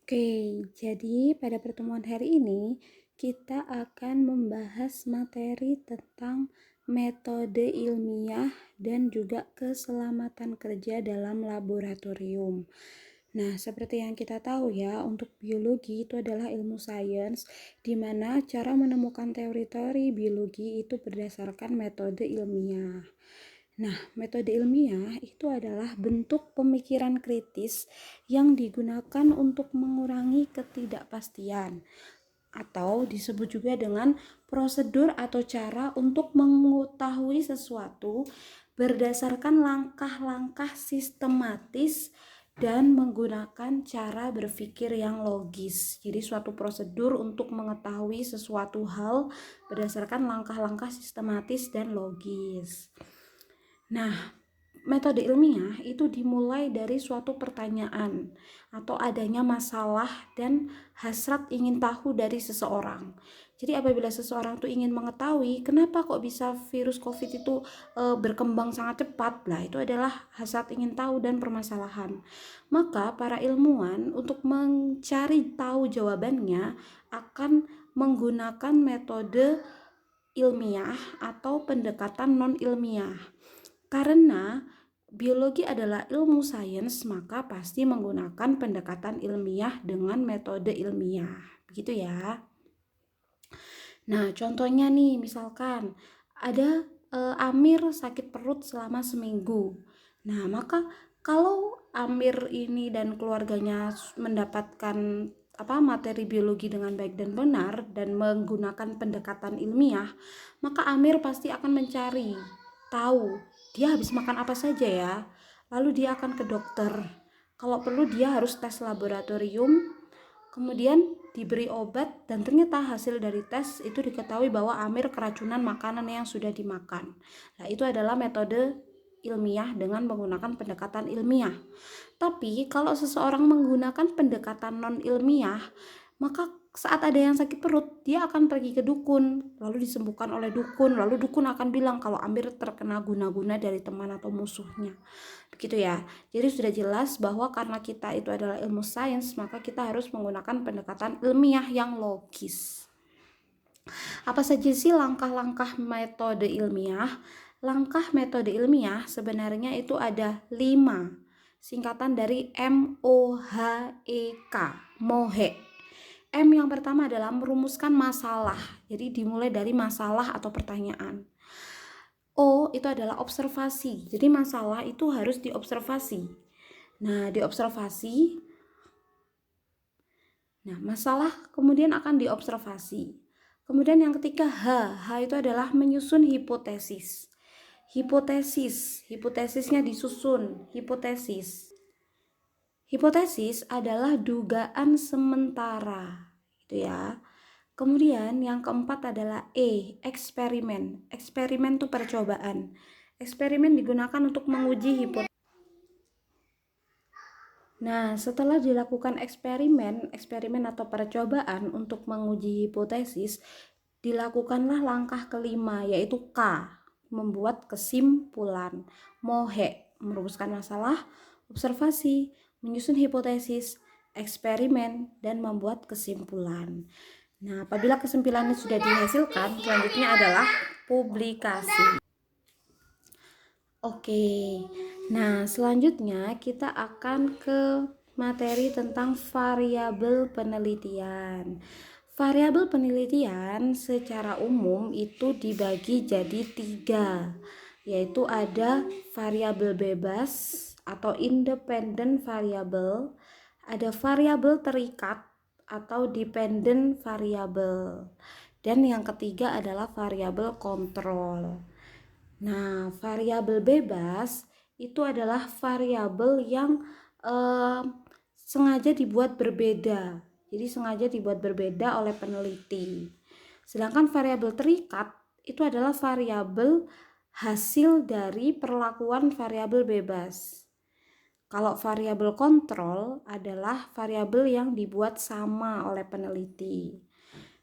Oke, jadi pada pertemuan hari ini kita akan membahas materi tentang metode ilmiah dan juga keselamatan kerja dalam laboratorium. Nah, seperti yang kita tahu ya, untuk biologi itu adalah ilmu sains di mana cara menemukan teori-teori biologi itu berdasarkan metode ilmiah. Nah, metode ilmiah itu adalah bentuk pemikiran kritis yang digunakan untuk mengurangi ketidakpastian atau disebut juga dengan prosedur atau cara untuk mengetahui sesuatu berdasarkan langkah-langkah sistematis dan menggunakan cara berpikir yang logis. Jadi suatu prosedur untuk mengetahui sesuatu hal berdasarkan langkah-langkah sistematis dan logis. Nah, metode ilmiah itu dimulai dari suatu pertanyaan atau adanya masalah dan hasrat ingin tahu dari seseorang. Jadi apabila seseorang tuh ingin mengetahui kenapa kok bisa virus COVID itu berkembang sangat cepat, lah itu adalah hasrat ingin tahu dan permasalahan. Maka para ilmuwan untuk mencari tahu jawabannya akan menggunakan metode ilmiah atau pendekatan non ilmiah. Karena biologi adalah ilmu sains, maka pasti menggunakan pendekatan ilmiah dengan metode ilmiah. Begitu ya. Nah, contohnya nih, misalkan ada Amir sakit perut selama seminggu. Nah, maka kalau Amir ini dan keluarganya mendapatkan materi biologi dengan baik dan benar dan menggunakan pendekatan ilmiah, maka Amir pasti akan mencari tahu dia habis makan apa saja ya. Lalu dia akan ke dokter. Kalau perlu dia harus tes laboratorium, kemudian diberi obat dan ternyata hasil dari tes itu diketahui bahwa Amir keracunan makanan yang sudah dimakan. Nah, itu adalah metode ilmiah dengan menggunakan pendekatan ilmiah. Tapi kalau seseorang menggunakan pendekatan non ilmiah, maka saat ada yang sakit perut, dia akan pergi ke dukun, lalu disembuhkan oleh dukun, lalu dukun akan bilang kalau Amir terkena guna-guna dari teman atau musuhnya. Begitu ya. Jadi sudah jelas bahwa karena kita itu adalah ilmu sains, maka kita harus menggunakan pendekatan ilmiah yang logis. Apa saja sih langkah-langkah metode ilmiah? Langkah metode ilmiah sebenarnya itu ada 5. Singkatan dari MOHEK, MOHE. M yang pertama adalah merumuskan masalah. Jadi dimulai dari masalah atau pertanyaan. O itu adalah observasi. Jadi masalah itu harus diobservasi. Nah, diobservasi. Nah, masalah kemudian akan diobservasi. Kemudian yang ketiga H itu adalah menyusun hipotesis. Hipotesisnya disusun, hipotesis. Hipotesis adalah dugaan sementara, gitu ya. Kemudian yang keempat adalah E, eksperimen. Eksperimen itu percobaan. Eksperimen digunakan untuk menguji hipotesis. Nah, setelah dilakukan eksperimen atau percobaan untuk menguji hipotesis, dilakukanlah langkah kelima, yaitu K, membuat kesimpulan. Mohe, merumuskan masalah, observasi, menyusun hipotesis, eksperimen, dan membuat kesimpulan. Nah, apabila kesimpulannya sudah dihasilkan, selanjutnya adalah publikasi. Oke, nah selanjutnya kita akan ke materi tentang variabel penelitian. Variabel penelitian secara umum itu dibagi jadi 3, yaitu ada variabel bebas atau independent variable, ada variabel terikat atau dependent variable, dan yang ketiga adalah variabel kontrol. Nah, variabel bebas itu adalah variabel yang sengaja dibuat berbeda. Jadi sengaja dibuat berbeda oleh peneliti. Sedangkan variabel terikat itu adalah variabel hasil dari perlakuan variabel bebas. Kalau variabel kontrol adalah variabel yang dibuat sama oleh peneliti.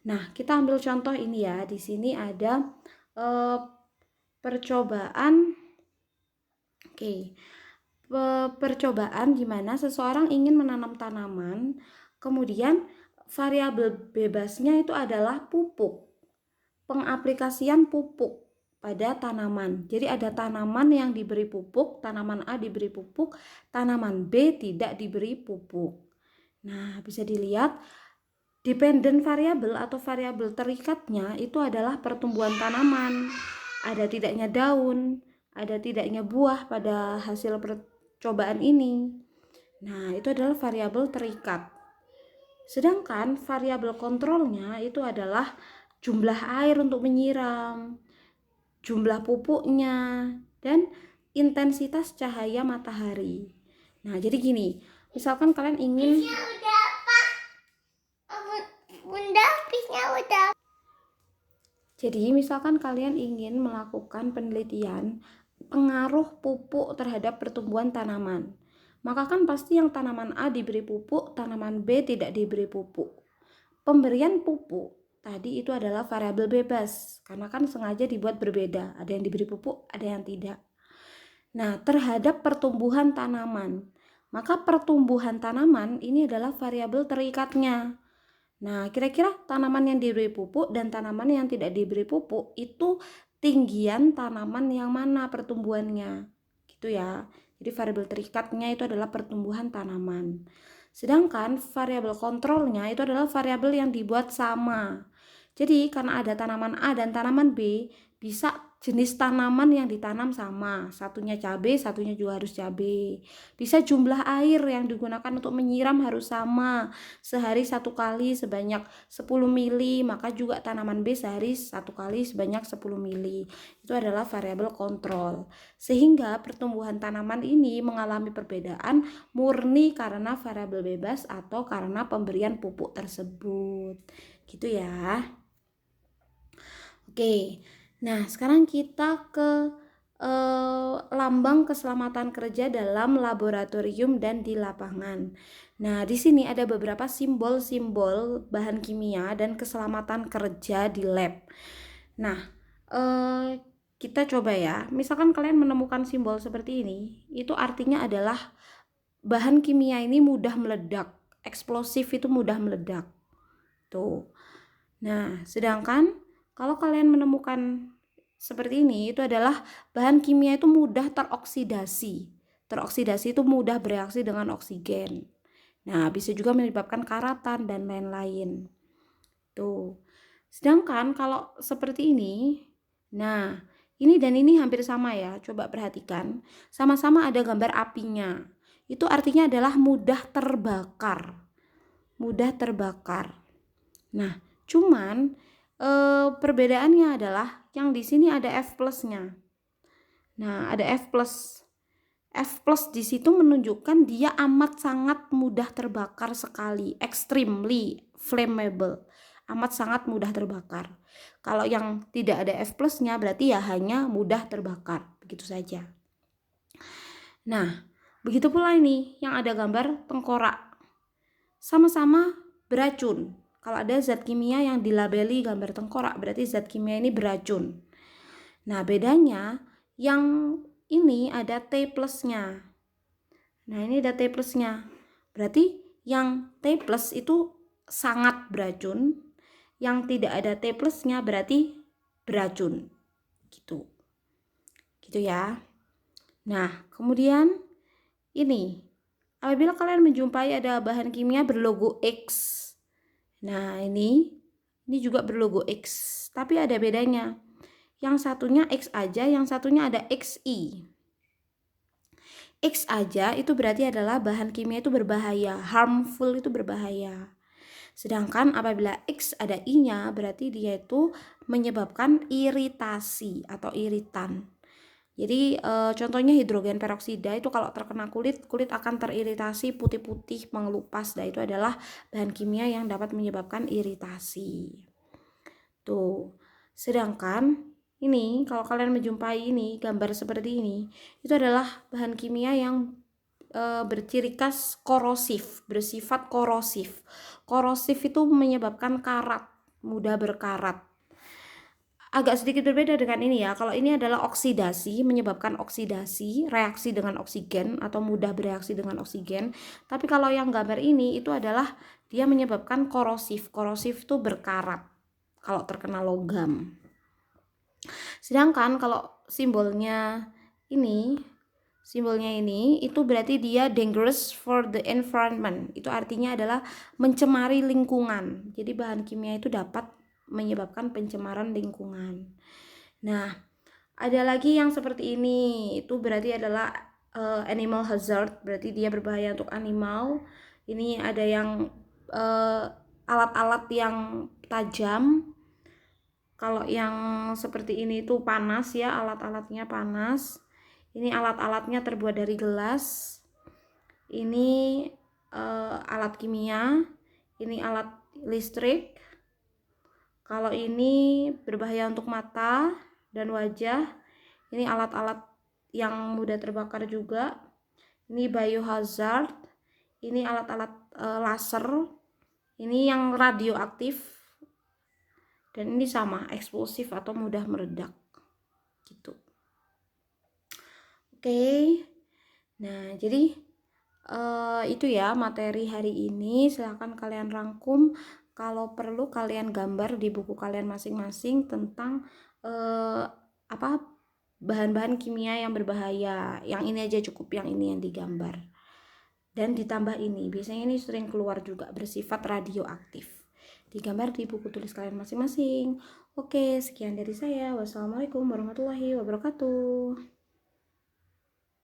Nah, kita ambil contoh ini ya. Di sini ada percobaan. Percobaan di mana seseorang ingin menanam tanaman, Kemudian variabel bebasnya itu adalah pupuk, pengaplikasian pupuk pada tanaman. Jadi ada tanaman yang diberi pupuk, tanaman A diberi pupuk, tanaman B tidak diberi pupuk. Nah, bisa dilihat dependent variabel atau variabel terikatnya itu adalah pertumbuhan tanaman. Ada tidaknya daun, ada tidaknya buah pada hasil percobaan ini. Nah, itu adalah variabel terikat. Sedangkan variabel kontrolnya itu adalah jumlah air untuk menyiram, jumlah pupuknya, dan intensitas cahaya matahari. Nah, jadi gini, misalkan kalian ingin Jadi, misalkan kalian ingin melakukan penelitian pengaruh pupuk terhadap pertumbuhan tanaman, maka kan pasti yang tanaman A diberi pupuk, tanaman B tidak diberi pupuk. Pemberian pupuk tadi itu adalah variabel bebas, karena kan sengaja dibuat berbeda, ada yang diberi pupuk, ada yang tidak. Nah, terhadap pertumbuhan tanaman, maka pertumbuhan tanaman ini adalah variabel terikatnya. Nah, kira-kira tanaman yang diberi pupuk dan tanaman yang tidak diberi pupuk itu tinggian tanaman yang mana pertumbuhannya, gitu ya. Jadi variabel terikatnya itu adalah pertumbuhan tanaman. Sedangkan variabel kontrolnya itu adalah variabel yang dibuat sama. Jadi karena ada tanaman A dan tanaman B, bisa jenis tanaman yang ditanam sama, satunya cabai, satunya juga harus cabai. Bisa jumlah air yang digunakan untuk menyiram harus sama, sehari 1 kali sebanyak 10 mili, maka juga tanaman B sehari 1 kali sebanyak 10 mili. Itu adalah variabel kontrol. Sehingga pertumbuhan tanaman ini mengalami perbedaan murni karena variabel bebas atau karena pemberian pupuk tersebut. Gitu ya. Oke. Nah, sekarang kita ke lambang keselamatan kerja dalam laboratorium dan di lapangan. Nah, di sini ada beberapa simbol-simbol bahan kimia dan keselamatan kerja di lab. Nah, kita coba ya. Misalkan kalian menemukan simbol seperti ini, itu artinya adalah bahan kimia ini mudah meledak, eksplosif itu mudah meledak. Tuh. Nah, sedangkan kalau kalian menemukan seperti ini, itu adalah bahan kimia itu mudah teroksidasi. Teroksidasi itu mudah bereaksi dengan oksigen. Nah, bisa juga menyebabkan karatan dan lain-lain. Tuh. Sedangkan kalau seperti ini, nah, ini dan ini hampir sama ya. Coba perhatikan. Sama-sama ada gambar apinya. Itu artinya adalah mudah terbakar. Mudah terbakar. Nah, cuman perbedaannya adalah yang di sini ada F plusnya. Nah, ada F plus. F plus di situ menunjukkan dia amat sangat mudah terbakar sekali, extremely flammable, amat sangat mudah terbakar. Kalau yang tidak ada F plusnya berarti ya hanya mudah terbakar, begitu saja. Nah, begitu pula ini yang ada gambar tengkorak, sama-sama beracun. Kalau ada zat kimia yang dilabeli gambar tengkorak, berarti zat kimia ini beracun. Nah, bedanya yang ini ada T plusnya. Nah, ini ada T plusnya. Berarti yang T plus itu sangat beracun. Yang tidak ada T plusnya berarti beracun. Gitu. Gitu ya. Nah, kemudian ini. Apabila kalian menjumpai ada bahan kimia berlogo X. Nah, ini juga berlogo X, tapi ada bedanya. Yang satunya X aja, yang satunya ada XI. X aja itu berarti adalah bahan kimia itu berbahaya, harmful itu berbahaya. Sedangkan apabila X ada I-nya, berarti dia itu menyebabkan iritasi atau iritan. Jadi contohnya hidrogen peroksida itu kalau terkena kulit akan teriritasi, putih-putih, mengelupas. Nah, itu adalah bahan kimia yang dapat menyebabkan iritasi. Tuh. Sedangkan ini kalau kalian menjumpai ini gambar seperti ini, itu adalah bahan kimia yang berciri khas korosif, bersifat korosif. Korosif itu menyebabkan karat, mudah berkarat. Agak sedikit berbeda dengan ini ya. Kalau ini adalah oksidasi, menyebabkan oksidasi, reaksi dengan oksigen atau mudah bereaksi dengan oksigen. Tapi kalau yang gambar ini itu adalah dia menyebabkan korosif. Korosif itu berkarat kalau terkena logam. Sedangkan kalau ini itu berarti dia dangerous for the environment. Itu artinya adalah mencemari lingkungan. Jadi bahan kimia itu dapat menyebabkan pencemaran lingkungan. Nah, ada lagi yang seperti ini. Itu berarti adalah animal hazard, berarti dia berbahaya untuk animal. Ini ada yang alat-alat yang tajam. Kalau yang seperti ini itu panas ya, alat-alatnya panas. Ini alat-alatnya terbuat dari gelas. Ini alat kimia. Ini alat listrik. Kalau ini berbahaya untuk mata dan wajah. Ini alat-alat yang mudah terbakar juga. Ini biohazard. Ini alat-alat laser. Ini yang radioaktif. Dan ini sama, eksplosif atau mudah meledak. Gitu. Oke. Nah, jadi itu ya materi hari ini. Silahkan kalian rangkum. Kalau perlu kalian gambar di buku kalian masing-masing tentang bahan-bahan kimia yang berbahaya. Yang ini aja cukup, yang ini yang digambar. Dan ditambah ini, biasanya ini sering keluar juga, bersifat radioaktif. Digambar di buku tulis kalian masing-masing. Oke, sekian dari saya. Wassalamualaikum warahmatullahi wabarakatuh.